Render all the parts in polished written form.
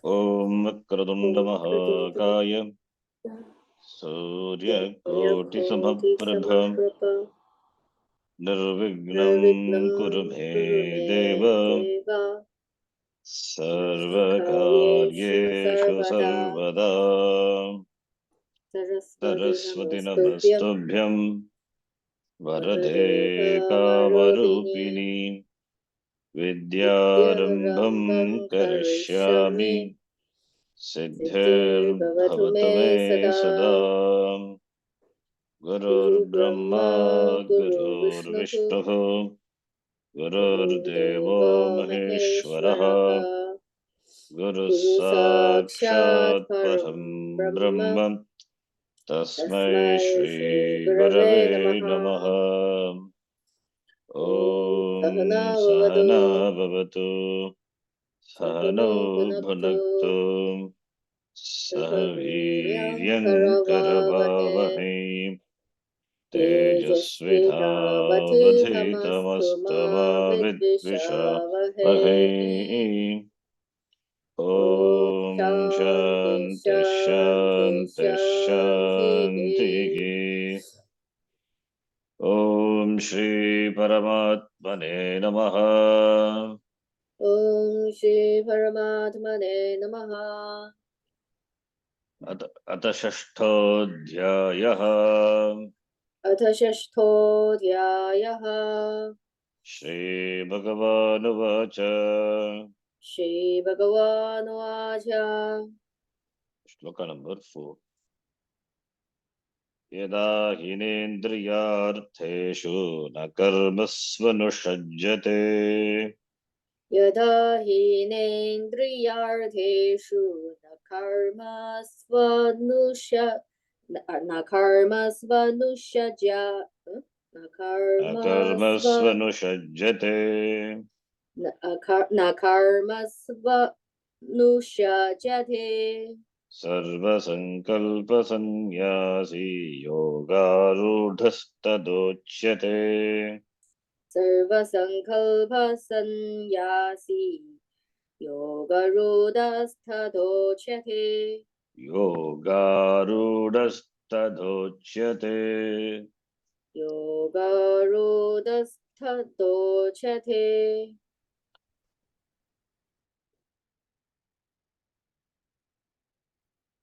Om Vakaradunda Mahakaya Surya Koti Samabhrabha Nirvignam Kurubhe Deva Sarvakaryeshu Sarvada Saraswati Namastubhyam Varade Kamarupini Vidyarambham Karishyami Siddhir Bhavatu Me Sada Gurur Brahma Gurur Vishnu Gurur Devo Maheshwaraha Guru Sakshat Param Brahma Tasmai Shri Gurave Namaha. Om Sahana Bhavatu Sahano Bhunaktu Sahaviryam Karavavahe Tejasvidhavadhitamastu Vidvishavahe. Om Shanti Shanti Shanti. Om Shri Paramatmane Namaha. Om Shri Paramatmane Namaha. Ata Shashtodhyayah. Atha Shashtodhyayah. Shri Bhagavanuvacha. Shri Bhagavanuvacha. Shloka number 4. Yada hinendriyartheshu na karmasvanushajyate. Yada hinendriyartheshu Akarmasvanushajyate. nakarmasvanushajate. Sarva sankalpa sannyasi yogarudhastadochyate. Sarva sankalpa sannyasi yogarudhastadochyate. Yogarudhastadochyate. Yogarudhastadochyate.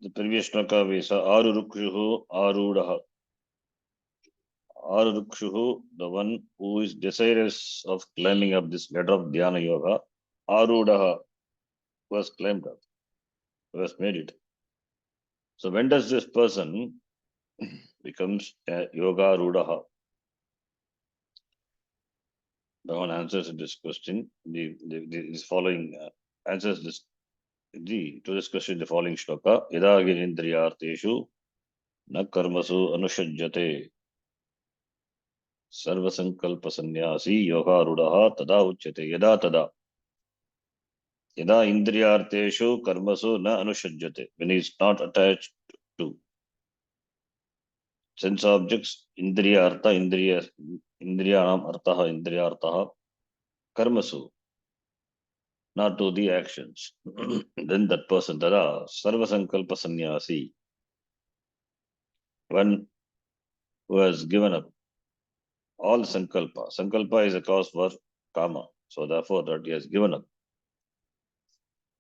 The previous shloka we saw Arurukshuhu Arudaha. Arurukshuhu, the one who is desirous of climbing up this ladder of Dhyana Yoga. Arudaha was climbed up, was made it. So when does this person becomes a Yoga Rudaha? The one answers this question. This following answers this to this question the following shloka. Yada ginindriyarteshu na karmasu anushajyate sarva sankalpa sannyasi yoga rudaha tada uchyate. Yada tada. Yada indriyarteshu karmasu na anushajyate. When he is not attached to sense objects, indriya artha, indriyanam artha, indriya artha, karmasu, not to the actions. Then that person, tada, sarva sankalpa sannyasi, one who has given up all sankalpa. Sankalpa is a cause for karma. So therefore that he has given up.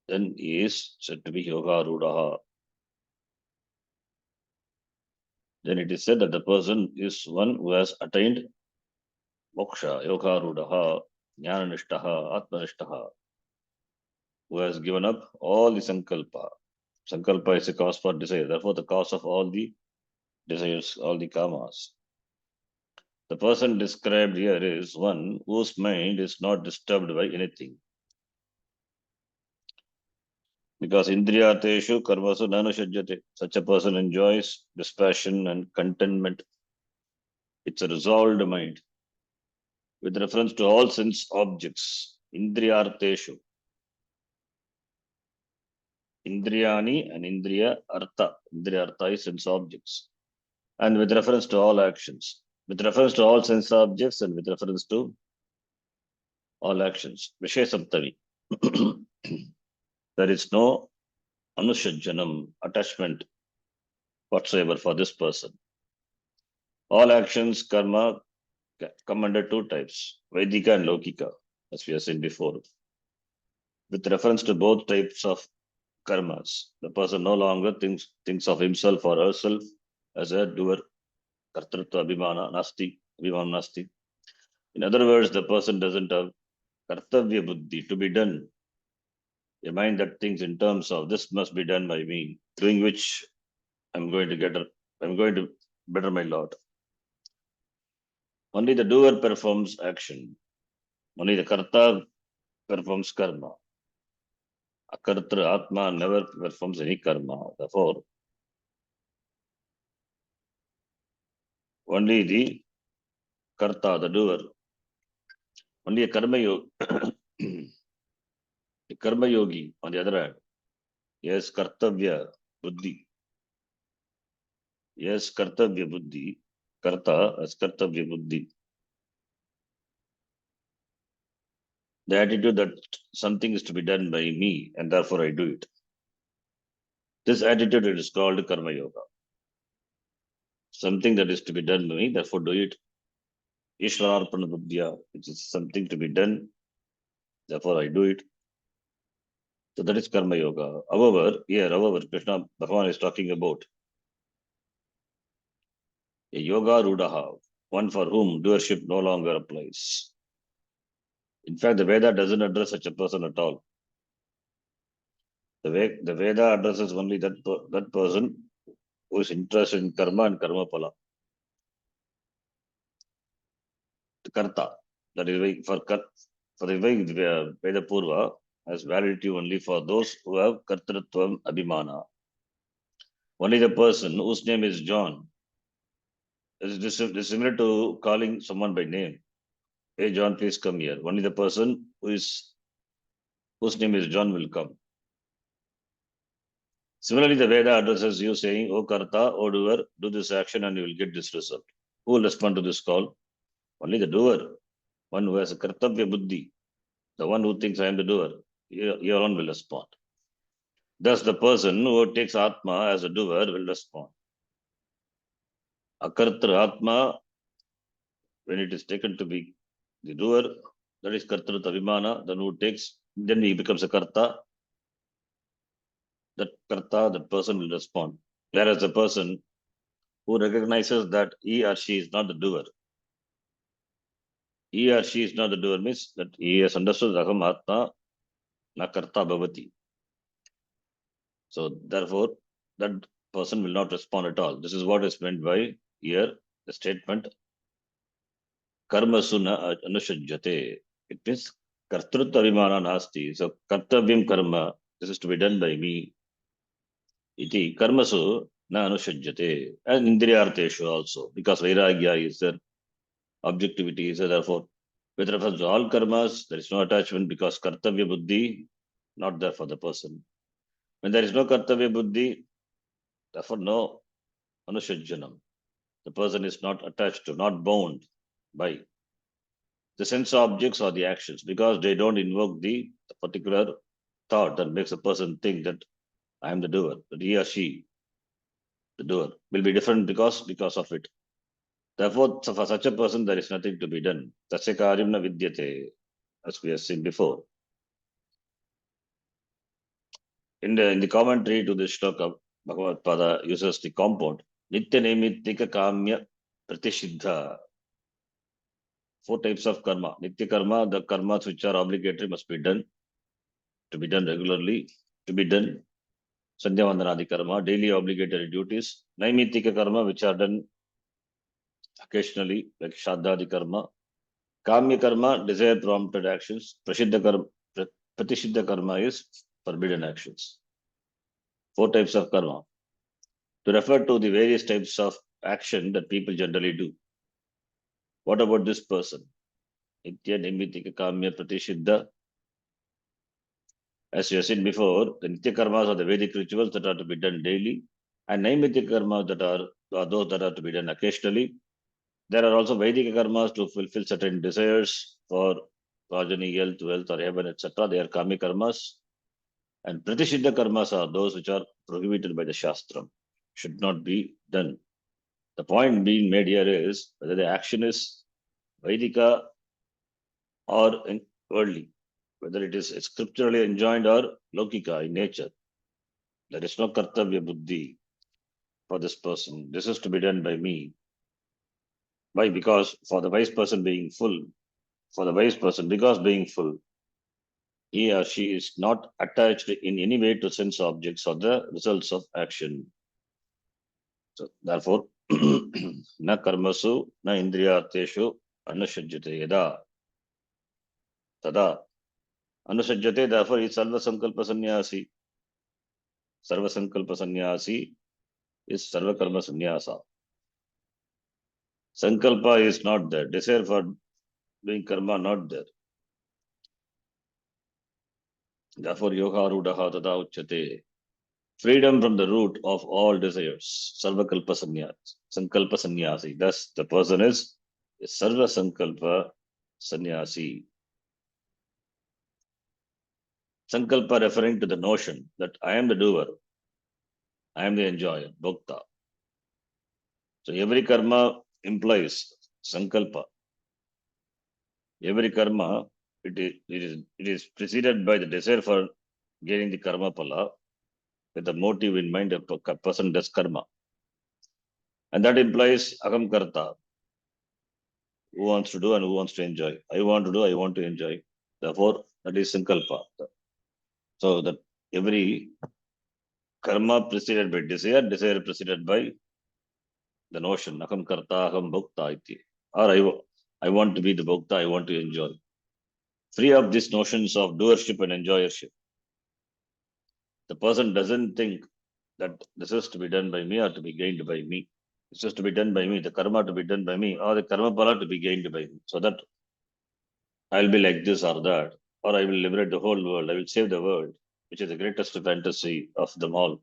Then he is said to be yoga rudaha. Then it is said that the person is one who has attained moksha, yoga rudaha, jnana nishtaha, atma nishtaha, who has given up all the sankalpa. Sankalpa is a cause for desire. Therefore the cause of all the desires, all the karmas. The person described here is one whose mind is not disturbed by anything. Because indriyateshu karmasu nanushajyate. Such a person enjoys dispassion and contentment. It's a resolved mind. With reference to all sense objects, indriyarteshu. Indriyani and indriya artha. Indriya artha is sense objects. And with reference to all actions. With reference to all sense objects and with reference to all actions. Vishesaptami. There is no Anushajjanam, attachment whatsoever for this person. All actions, karma, come under two types, Vedika and Lokika, as we have seen before. With reference to both types of karmas, the person no longer thinks of himself or herself as a doer, kartrutva abhimana nasti, abhimana nasti. In other words, the person doesn't have kartavya buddhi to be done, a mind that thinks in terms of this must be done by me, doing which I'm going to I'm going to better my lot. Only the doer performs action. Only the karta performs karma. Akartra Atma never performs any karma. Therefore, only the karta, the doer, only a karma yogi, the karma yogi, on the other hand, yes, kartavya buddhi. Yes, kartavya buddhi. Karta as kartavya buddhi. The attitude that something is to be done by me and therefore I do it. This attitude it is called karma yoga. Something that is to be done by me, therefore do it. Ishvararpana buddhya, which is something to be done, therefore I do it. So that is karma yoga. However, Krishna Bhagavan is talking about a yoga rudaha, one for whom doership no longer applies. In fact, the Veda doesn't address such a person at all. The Veda addresses only that person who is interested in karma and karma phala. The karta. That is why for the way Veda Purva has validity only for those who have kartritvam abhimana. Only the person whose name is John is similar to calling someone by name. Hey John, please come here. Only the person whose name is John will come. Similarly, the Veda addresses you saying, O Karta, O doer, do this action and you will get this result. Who will respond to this call? Only the doer, one who has a Kartavya Buddhi, the one who thinks I am the doer, he alone will respond. Thus, the person who takes Atma as a doer will respond. Akartra Atma, when it is taken to be the doer, that is Kartrut Abhimana, then he becomes a Karta. That person will respond. Whereas the person who recognizes that he or she is not the doer, he or she is not the doer means that he has understood Aham Atma na Karta Bhavati. So therefore, that person will not respond at all. This is what is meant by here the statement Karma Suna Anushajyate. It means Kartrut Avimana Nasti. So Kartavyam Karma, this is to be done by me. Iti Karmasu na Anushajyate. And Indriyarteshu also, because Vairagya is there, objectivity is there. Therefore, with reference to all karmas, there is no attachment because Kartavya Buddhi not there for the person. When there is no Kartavya Buddhi, therefore no Anushajjanam. The person is not attached to, not bound by the sense objects or the actions because they don't invoke the particular thought that makes a person think that I am the doer, that he or she, the doer, will be different because of it. Therefore, so for such a person, there is nothing to be done. Tasya karyam na vidyate, as we have seen before. In the commentary to this shloka, Bhagavad Pada uses the compound Nitya Naimittika Kamya Pratisiddha. 4 types of karma. Nitya karma, the karmas which are obligatory must be done, to be done regularly, to be done. Sandhya Vandanadi karma, daily obligatory duties. Naimittika karma, which are done occasionally, like Shraddhadi karma. Kamya karma, desire prompted actions. Pratisiddha karma is forbidden actions. 4 types of karma. To refer to the various types of action that people generally do. What about this person? Nitya Nimitika Kamya Pratisiddha. As you have seen before, the Nitya karmas are the Vedic rituals that are to be done daily, and Naimitya karmas that are those that are to be done occasionally. There are also Vedic karmas to fulfill certain desires for progeny, health, wealth, or heaven, etc. They are Kami karmas. And Pratisiddha karmas are those which are prohibited by the Shastram, should not be done. The point being made here is whether the action is Vaidika or worldly, whether it is scripturally enjoined or Lokika in nature. There is no Kartavya Buddhi for this person. This is to be done by me. Why? Because for the wise person being full, for the wise person, because being full, he or she is not attached in any way to sense objects or the results of action. So therefore, na karmasu, na indriyarteshu, anusajjate yada, tada. Anusajjate, therefore, is sarva sankalpa sannyasi. Sarva sankalpa sannyasi is sarva karma sannyasa. Sankalpa is not there. Desire for doing karma not there. Therefore, yoga rudaha tada uchyate. Freedom from the root of all desires. Sarvakalpa sannyasi. Sankalpa sannyasi. Thus, the person is a sarva sankalpa sannyasi. Sankalpa referring to the notion that I am the doer, I am the enjoyer, bhokta. So every karma implies sankalpa. Every karma, it is preceded by the desire for gaining the karma pala with the motive in mind a person does karma. And that implies aham karta, who wants to do and who wants to enjoy. I want to do, I want to enjoy. Therefore, that is sankalpa. So that every karma preceded by desire, desire preceded by the notion, aham karta, aham bhokta iti. Or I want to be the bhokta, I want to enjoy. Free of these notions of doership and enjoyership. The person doesn't think that this is to be done by me or to be gained by me. This is to be done by me, the karma to be done by me, or the karma pala to be gained by me. So that I'll be like this or that, or I will liberate the whole world, I will save the world, which is the greatest fantasy of them all.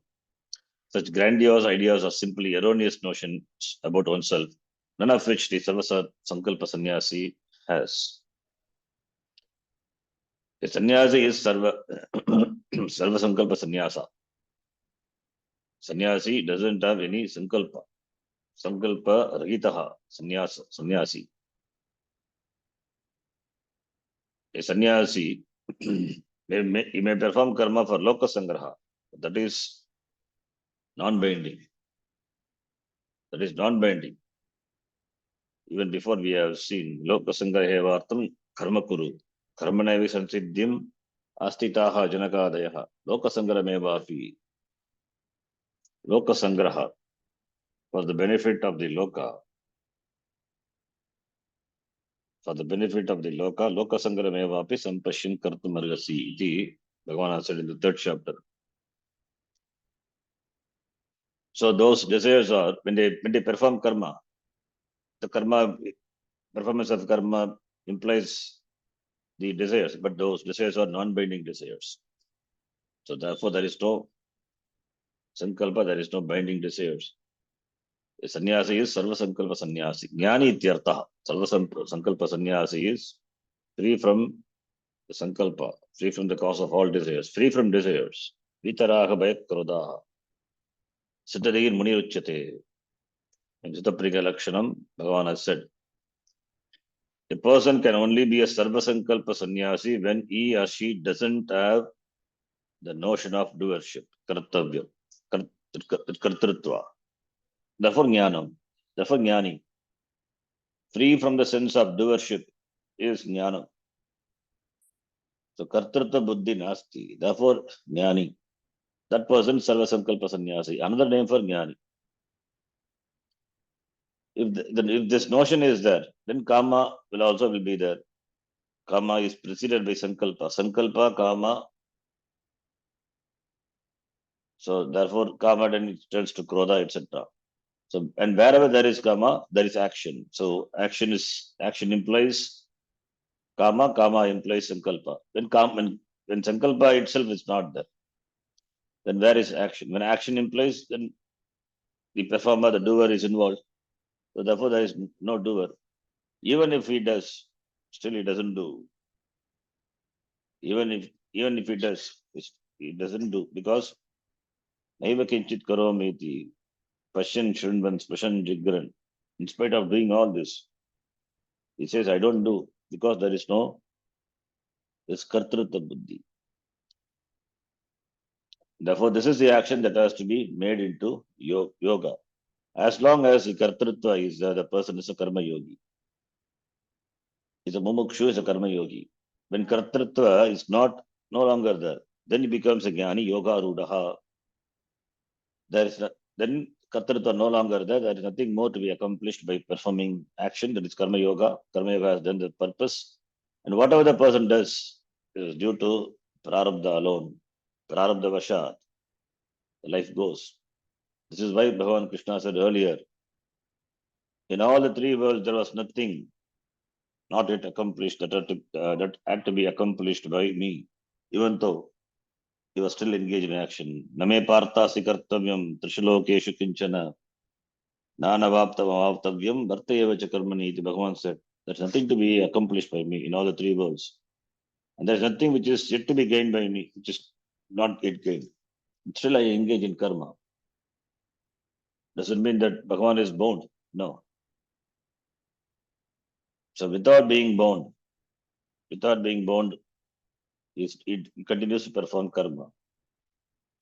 Such grandiose ideas are simply erroneous notions about oneself, none of which the Sarvasa Sankalpa Sannyasi has. The sannyasi is Sarva Sankalpa Sannyasa. Sannyasi doesn't have any Sankalpa. Sankalpa Rahitaha Sannyasi. A sannyasi he may perform karma for loka sangraha. That is non-binding. That is non-binding. Even before we have seen loka sangrahevartam karma kuru. Karmanevi sansiddhim astitaha janakadayaha. Loka sangramevapi. Loka sangraha for the benefit of the loka. For the benefit of the loka, loka sangramevapi sampashin kartumargasi. Iti Bhagavan said in the third chapter. So those desires are when they perform karma, the karma performance of karma implies the desires, but those desires are non-binding desires. So therefore, there is no sankalpa, there is no binding desires. The sannyasi is sarva sankalpa sannyasi. Jnani ityartha. Sarva sankalpa sannyasi is free from the sankalpa, free from the cause of all desires, free from desires. Vitaraha bhayat krodaha. Siddhadir muni uchyate. In Siddhapriga Lakshanam, Bhagavan has said, a person can only be a sarva sankalpa sannyasi when he or she doesn't have the notion of doership, kartavya, kartritva. Therefore, jnanam. Therefore, jnani. Free from the sense of doership is jnanam. So, kartritva buddhi nasti. Therefore, jnani. That person, sarva sankalpa sannyasi. Another name for jnani. If this notion is there, then kama will be there. Kama is preceded by sankalpa. Sankalpa, kama. So therefore, kama then it turns to krodha, etc. So and wherever there is kama, there is action. So action implies kama, kama implies sankalpa. When sankalpa itself is not there, then where is action? When action implies, then the performer, the doer is involved. So therefore, there is no doer. Even if he does, still he doesn't do. Even if he does, He doesn't do because naiva kinchit karomi iti pasyan shrinvan pasyan jigran. In spite of doing all this, he says, I don't do because there is no this kartrutva buddhi. Therefore, this is the action that has to be made into yoga. As long as the kartrutva is there, the person is a karma yogi. Is a mumukshu, is a karma yogi. When kartrutva is no longer there, then he becomes a jnani, yoga rudaha. There is then kartrutva no longer there. There is nothing more to be accomplished by performing action. That is karma yoga. Karma yoga has done the purpose, and whatever the person does is due to prarabdha alone. Prarabdha vashat, the life goes. This is why Bhagavan Krishna said earlier, in all the three worlds there was nothing not yet accomplished that had to be accomplished by me, even though he was still engaged in action. Name partasi kartavyam trishalokeshu kinchana nanavaptam avaptavyam vartayeva cha karmani. Bhagavan said, there's nothing to be accomplished by me in all the three worlds. And there's nothing which is yet to be gained by me, which is not yet gained. Still I engage in karma. Doesn't mean that Bhagavan is bound. No. So without being bound, it continues to perform karma.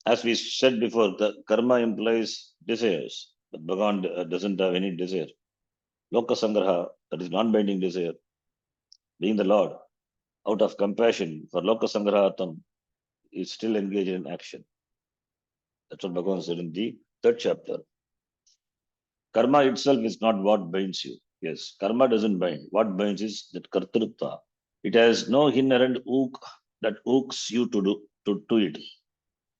As we said before, the karma implies desires, but Bhagavan doesn't have any desire. Loka Sangraha, that is non-binding desire, being the Lord, out of compassion for Loka Sangrahatam, is still engaged in action. That's what Bhagavan said in the third chapter. Karma itself is not what binds you. Yes, karma doesn't bind. What binds is that kartrutva. It has no inherent ook that ooks you to it.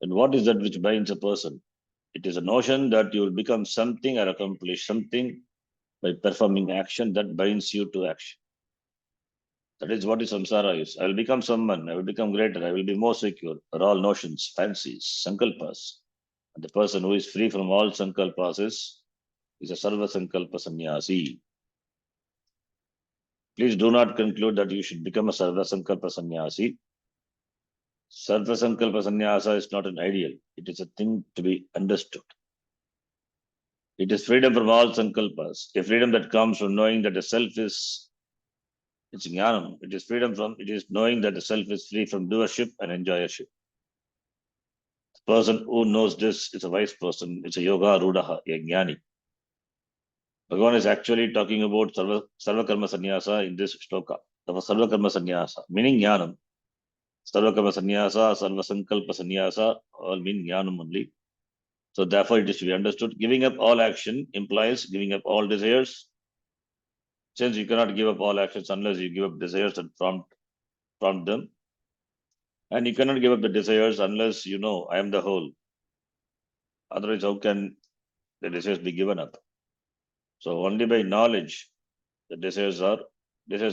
And what is that which binds a person? It is a notion that you will become something or accomplish something by performing action that binds you to action. That is what is samsara is. I will become someone, I will become greater, I will be more secure. Are all notions, fancies, sankalpas. And the person who is free from all sankalpas is a sarva sankalpa sannyasi. Please do not conclude that you should become a sarva sankalpa sannyasi. Sarva sankalpa sannyasa is not an ideal. It is a thing to be understood. It is freedom from all sankalpas, a freedom that comes from knowing that the self is, it's jnanam. It is knowing that the self is free from doership and enjoyership. The person who knows this is a wise person. It's a yoga rudaha, a jnani. Bhagavan is actually talking about sarva karma sannyasa in this shloka. Sarva karma sannyasa, meaning jnanam. Sarva karma sannyasa, sarva sankalpa sannyasa, all mean jnanam only. So therefore it is to be understood. Giving up all action implies giving up all desires. Since you cannot give up all actions unless you give up desires that prompt them. And you cannot give up the desires unless you know I am the whole. Otherwise, how can the desires be given up? So only by knowledge, the desires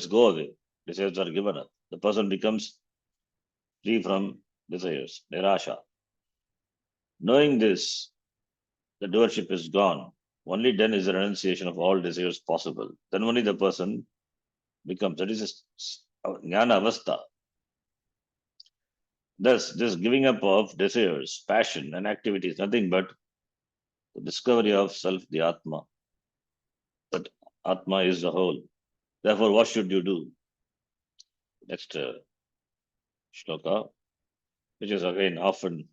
go away. Desires are given up. The person becomes free from desires, nirasha. Knowing this, the doership is gone. Only then is the renunciation of all desires possible. Then only the person becomes. That is a jnana avastha. Thus, this giving up of desires, passion, and activity is nothing but the discovery of self, the Atma. That Atma is the whole. Therefore, what should you do? Next shloka, which is again often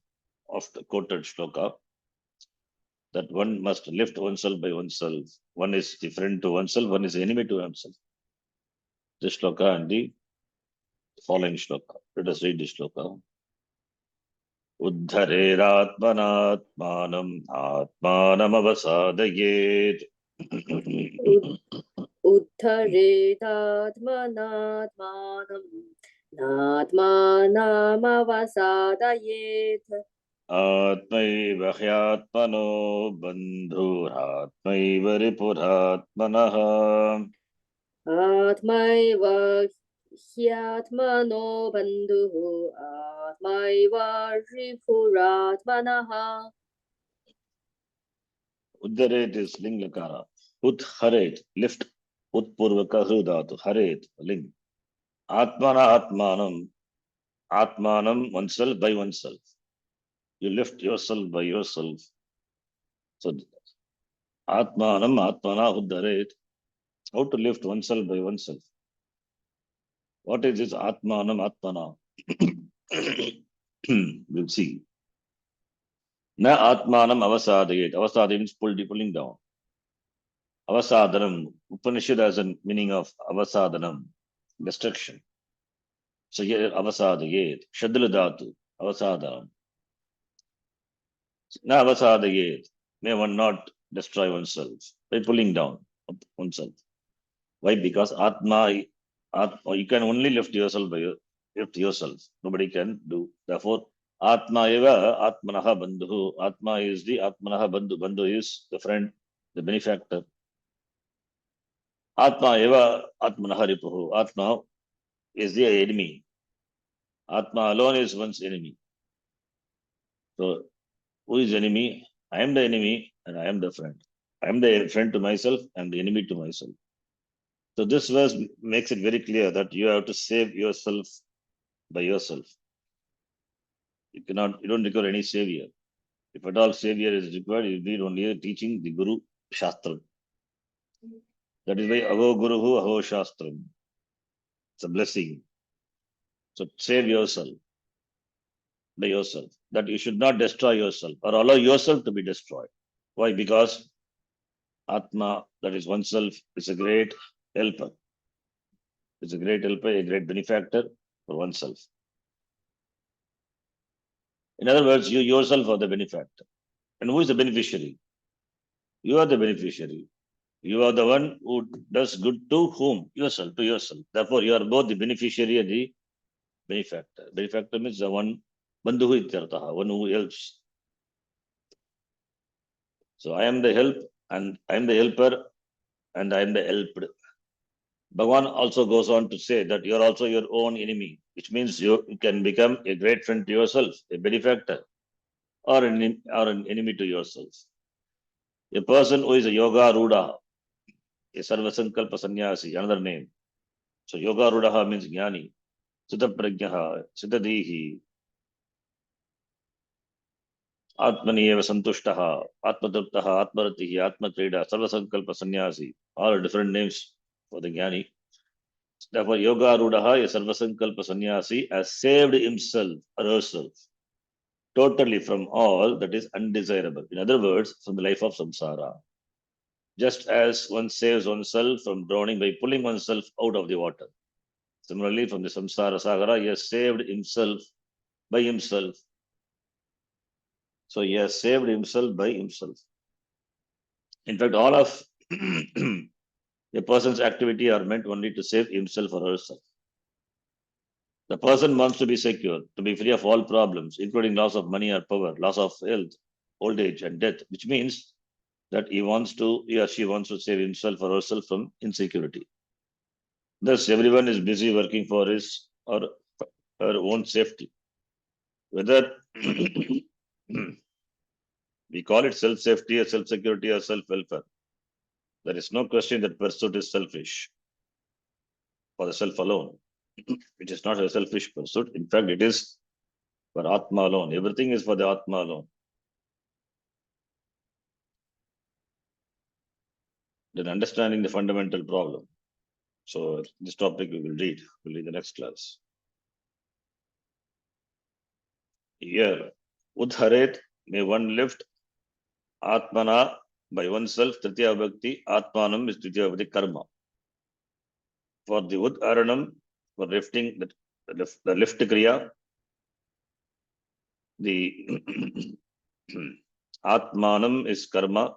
quoted shloka, that one must lift oneself by oneself. One is the friend to oneself, one is the enemy to himself. This shloka and the following shloka. Let us read this shloka. Uddhareratmanatmanam atmanam avasadayet. Uddharetatmanatmanam natmanamavasadayeth. Atmaiva hyatmano bandhuratmaiva ripuratmanaha. Atmaiva hyatmano bandhuhu atmaiva ripuratmanaha. Uddharet is lingakara. Udharet, lift. Utpurvaka hrudatu. Haret, ling. Atmana atmanam. Atmanam, oneself by oneself. You lift yourself by yourself. So Atmanam Atmana Uddaret. How to lift oneself by oneself? What is this Atmanam Atmana? We'll see. Na Atmanam Avasadayet. Avasadayet means pulling down. Avasadanam. Upanishad has a meaning of Avasadanam, destruction. So here Avasadayet. Shaddala Dhatu. Avasadanam. Na Avasadayet. May one not destroy oneself by pulling down oneself. Why? Because Atma, you can only lift yourself by lift yourself. Nobody can do. Therefore, Atma eva Atmanaha Bandhu. Atma is the Atmanaha Bandhu. Bandhu is the friend, the benefactor. Atma eva Atmanaha Ripuhu. Atma is the enemy. Atma alone is one's enemy. So, who is enemy? I am the enemy and I am the friend. I am the friend to myself and the enemy to myself. So this verse makes it very clear that you have to save yourself by yourself. You don't require any savior. If at all savior is required, you need only teaching the Guru Shastra. That is why Avo Guruhu Aho Shastram. It's a blessing. So save yourself by yourself. That you should not destroy yourself or allow yourself to be destroyed. Why? Because Atma, that is oneself, is a great helper. It's a great helper, a great benefactor for oneself. In other words, you yourself are the benefactor. And who is the beneficiary? You are the beneficiary. You are the one who does good to whom? Yourself, to yourself. Therefore, you are both the beneficiary and the benefactor. Benefactor means the one, bandhu ityartaha, one who helps. So I am the help and I am the helper and I am the helped. Bhagavan also goes on to say that you are also your own enemy, which means you can become a great friend to yourself, a benefactor, or an enemy to yourself. A person who is a yoga ruda, a sarvasankalpa sannyasi, another name. So yoga rudaha means jnani, siddha prajnaha, siddhadihi, atmani eva santushtaha, atmatriptaha, atmaratihi, atmatrida, sarvasankalpa sannyasi, all different names for the jnani. Therefore, yoga rudaha, a sarvasankalpa sannyasi, has saved himself or herself totally from all that is undesirable. In other words, from the life of samsara. Just as one saves oneself from drowning by pulling oneself out of the water. Similarly, from the samsara sagara, he has saved himself by himself. So he has saved himself by himself. In fact, all of a person's activity are meant only to save himself or herself. The person wants to be secure, to be free of all problems, including loss of money or power, loss of health, old age, and death, which means that he or she wants to save himself or herself from insecurity. Thus, everyone is busy working for his or her own safety. Whether we call it self-safety or self-security or self-welfare, there is no question that pursuit is selfish for the self alone. It is not a selfish pursuit. In fact, it is for Atma alone. Everything is for the Atma alone. Then understanding the fundamental problem. So this topic we will read. We'll read the next class. Here, Udharet, may one lift Atmana by oneself, Tritiya Bhakti, Atmanam is Tritiya Bhakti karma. For the Udharanam, for lifting the lift Kriya, the Atmanam is karma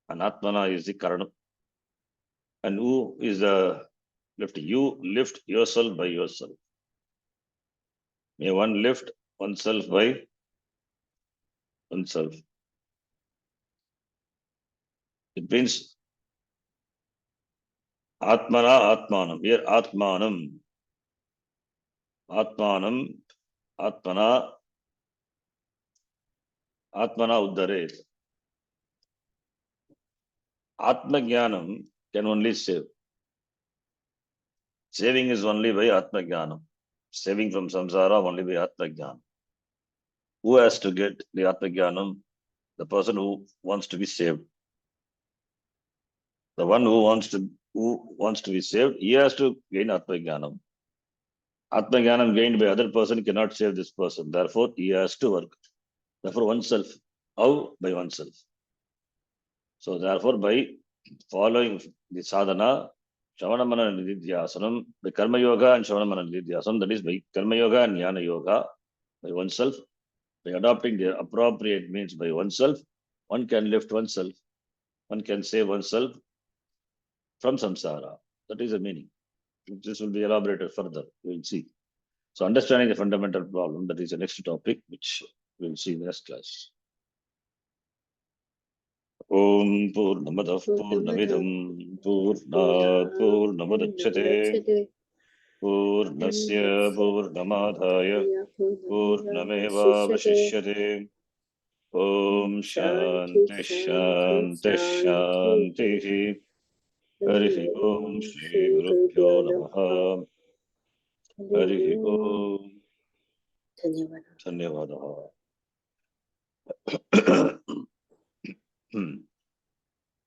and Atmana is the karanam. And who is the lift? You lift yourself by yourself. May one lift oneself by oneself. It means Atmana Atmanam. Here Atmanam. Atmanam. Atmana. Atmana Uddaret. Atma Jnanam can only save. Saving is only by Atma Jnanam. Saving from samsara only by Atma Jnanam. Who has to get the Atmajnanam? The person who wants to be saved. The one who wants to be saved, he has to gain Atmajnanam. Atmajnanam gained by other person cannot save this person. Therefore, he has to work. Therefore, oneself. How? By oneself. So therefore, by following the sadhana, Shravanamana Nididhyasanam, by Karma Yoga and Shravanamana Nididhyasanam, that is by Karma Yoga and Jnana Yoga, by oneself, by adopting the appropriate means by oneself, one can lift oneself, one can save oneself from samsara. That is the meaning. This will be elaborated further. We will see. So understanding the fundamental problem, that is the next topic, which we will see in the next class. Om Purnamadah Purnamidam Purnat Purnamudachyate Purnasya Purnamadhaya Purnameva Vasishyate Om Shanti Shanti Shanti Harihi Om Shri Gurubhyo Namaha Harihi Om धन्यवाद. Dhanyavadaha.